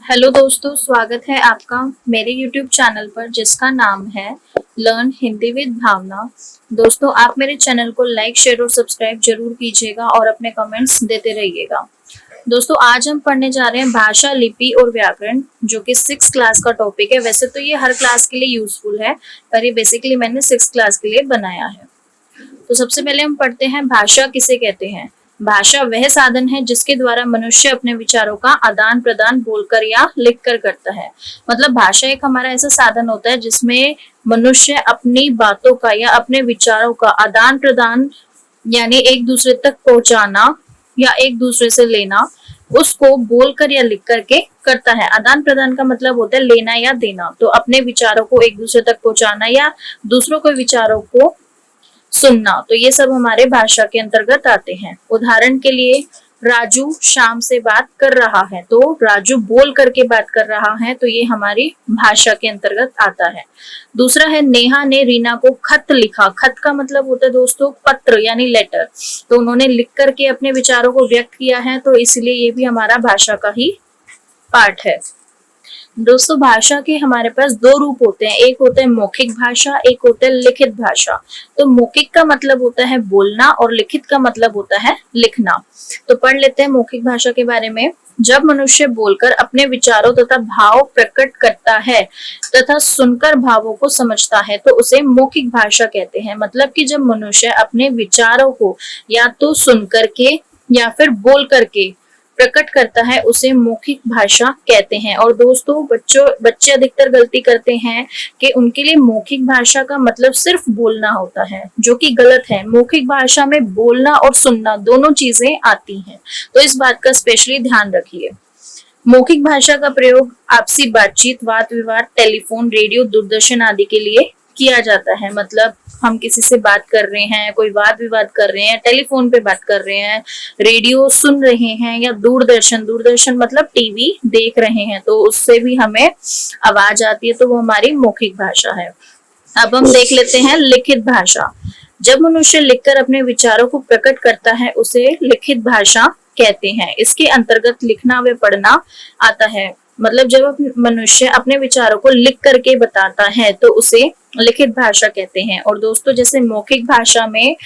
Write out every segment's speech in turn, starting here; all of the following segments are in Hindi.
हेलो दोस्तों, स्वागत है आपका मेरे YouTube चैनल पर जिसका नाम है लर्न हिंदी विद भावना। दोस्तों, आप मेरे चैनल को लाइक, शेयर और सब्सक्राइब जरूर कीजिएगा और अपने कमेंट्स देते रहिएगा। दोस्तों, आज हम पढ़ने जा रहे हैं भाषा, लिपि और व्याकरण, जो कि 6th क्लास का टॉपिक है। वैसे तो ये हर क्लास के लिए यूजफुल है, पर ये बेसिकली मैंने 6th क्लास के लिए बनाया है। तो सबसे पहले हम पढ़ते हैं भाषा किसे कहते हैं। भाषा वह साधन है जिसके द्वारा मनुष्य अपने विचारों का आदान प्रदान बोलकर या लिखकर करता है। मतलब भाषा एक हमारा ऐसा साधन होता है जिसमें मनुष्य अपनी बातों का या अपने विचारों का आदान प्रदान यानी एक दूसरे तक पहुंचाना या एक दूसरे से लेना, उसको बोलकर या लिख करके करता है। आदान प्रदान का मतलब होता है लेना या देना। तो अपने विचारों को एक दूसरे तक पहुंचाना या दूसरों के विचारों को सुनना, तो ये सब हमारे भाषा के अंतर्गत आते हैं। उदाहरण के लिए, राजू शाम से बात कर रहा है, तो राजू बोल करके बात कर रहा है, तो ये हमारी भाषा के अंतर्गत आता है। दूसरा है, नेहा ने रीना को खत लिखा। खत का मतलब होता है दोस्तों पत्र यानी लेटर। तो उन्होंने लिख करके अपने विचारों को व्यक्त किया है, तो इसलिए ये भी हमारा भाषा का ही पार्ट है। दोस्तों, भाषा के हमारे पास दो रूप होते हैं, एक होता है मौखिक भाषा, एक होता है लिखित भाषा। तो मौखिक का मतलब होता है बोलना और लिखित का मतलब होता है लिखना। तो पढ़ लेते हैं मौखिक भाषा के बारे में। जब मनुष्य बोलकर अपने विचारों तथा भाव प्रकट करता है तथा सुनकर भावों को समझता है, तो उसे मौखिक भाषा कहते हैं। मतलब कि जब मनुष्य अपने विचारों को या तो सुन करके या फिर बोल करके प्रकट करता है, उसे मौखिक भाषा कहते हैं। और दोस्तों, बच्चे अधिकतर गलती करते हैं कि उनके लिए मौखिक भाषा का मतलब सिर्फ बोलना होता है, जो कि गलत है। मौखिक भाषा में बोलना और सुनना दोनों चीजें आती हैं, तो इस बात का स्पेशली ध्यान रखिए। मौखिक भाषा का प्रयोग आपसी बातचीत, वाद विवाद, टेलीफोन, रेडियो, दूरदर्शन आदि के लिए किया जाता है। मतलब हम किसी से बात कर रहे हैं, कोई वाद विवाद कर रहे हैं, टेलीफोन पे बात कर रहे हैं, रेडियो सुन रहे हैं, या दूरदर्शन मतलब टीवी देख रहे हैं, तो उससे भी हमें आवाज आती है, तो वो हमारी मौखिक भाषा है। अब हम देख लेते हैं लिखित भाषा। जब मनुष्य लिखकर अपने विचारों को प्रकट करता है, उसे लिखित भाषा कहते हैं। इसके अंतर्गत लिखना व पढ़ना आता है। मतलब जब मनुष्य अपने विचारों को लिख करके बताता है, तो उसे लिखित भाषा कहते हैं। और दोस्तों, जैसे मौखिक भाषा में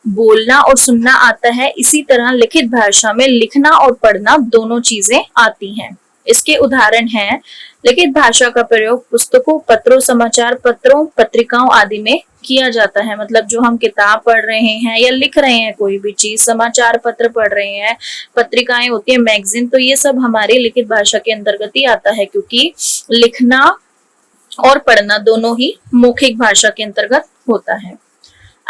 बोलना और सुनना आता है, इसी तरह लिखित भाषा में लिखना और पढ़ना दोनों चीजें आती हैं। इसके उदाहरण हैं, लिखित भाषा का प्रयोग पुस्तकों, पत्रों, समाचार पत्रों, पत्रिकाओं आदि में किया जाता है। मतलब जो हम किताब पढ़ रहे हैं या लिख रहे हैं, कोई भी चीज, समाचार पत्र पढ़ रहे हैं, पत्रिकाएं होती है, मैगजीन, तो ये सब हमारी लिखित भाषा के अंतर्गत ही आता है, क्योंकि लिखना और पढ़ना दोनों ही मौखिक भाषा के अंतर्गत होता है।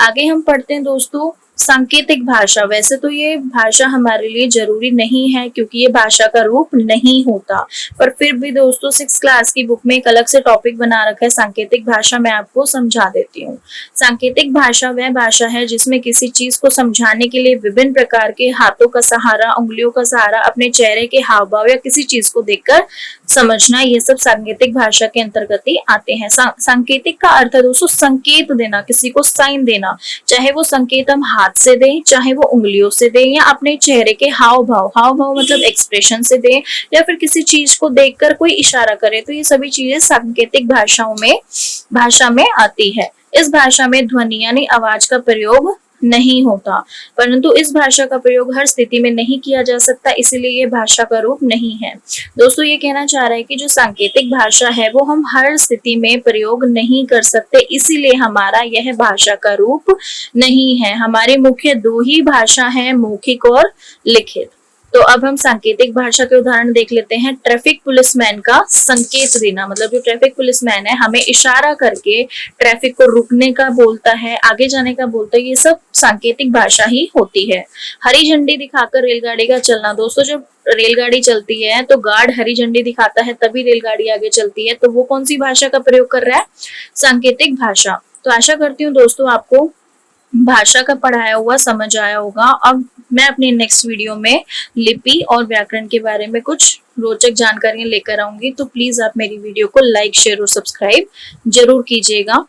आगे हम पढ़ते हैं दोस्तों सांकेतिक भाषा। वैसे तो ये भाषा हमारे लिए जरूरी नहीं है, क्योंकि ये भाषा का रूप नहीं होता, पर फिर भी दोस्तों 6th क्लास की बुक में एक अलग से टॉपिक बना रखा है सांकेतिक भाषा। मैं आपको समझा देती हूँ। सांकेतिक भाषा वह भाषा है जिसमें किसी चीज को समझाने के लिए विभिन्न प्रकार के हाथों का सहारा, उंगलियों का सहारा, अपने चेहरे के हाव भाव या किसी चीज को देखकर समझना, ये सब सांकेतिक भाषा के अंतर्गत ही आते हैं। सांकेतिक का अर्थ है दोस्तों संकेत देना, किसी को साइन देना, चाहे वो संकेत हम हाथ से दें, चाहे वो उंगलियों से दें, या अपने चेहरे के हाव भाव मतलब एक्सप्रेशन से दें, या फिर किसी चीज को देखकर कोई इशारा करे, तो ये सभी चीजें सांकेतिक भाषा में आती है। इस भाषा में ध्वनि यानी आवाज का प्रयोग नहीं होता, परंतु इस भाषा का प्रयोग हर स्थिति में नहीं किया जा सकता, इसीलिए ये भाषा का रूप नहीं है। दोस्तों, ये कहना चाह रहा है कि जो सांकेतिक भाषा है वो हम हर स्थिति में प्रयोग नहीं कर सकते, इसीलिए हमारा यह भाषा का रूप नहीं है। हमारी मुख्य दो ही भाषा है, मौखिक और लिखित। तो अब हम सांकेतिक भाषा के उदाहरण देख लेते हैं। ट्रैफिक पुलिसमैन का संकेत देना, मतलब जो ट्रैफिक पुलिसमैन है हमें इशारा करके ट्रैफिक को रुकने का बोलता है, आगे जाने का बोलता है, ये सब सांकेतिक भाषा ही होती है। हरी झंडी दिखाकर रेलगाड़ी का चलना। दोस्तों, जब रेलगाड़ी चलती है तो गार्ड हरी झंडी दिखाता है, तभी रेलगाड़ी आगे चलती है, तो वो कौन सी भाषा का प्रयोग कर रहा है? सांकेतिक भाषा। तो आशा करती हूँ दोस्तों आपको भाषा का पढ़ाया हुआ समझ आया होगा। अब मैं अपनी नेक्स्ट वीडियो में लिपि और व्याकरण के बारे में कुछ रोचक जानकारियां लेकर आऊंगी, तो प्लीज आप मेरी वीडियो को लाइक, शेयर और सब्सक्राइब जरूर कीजिएगा।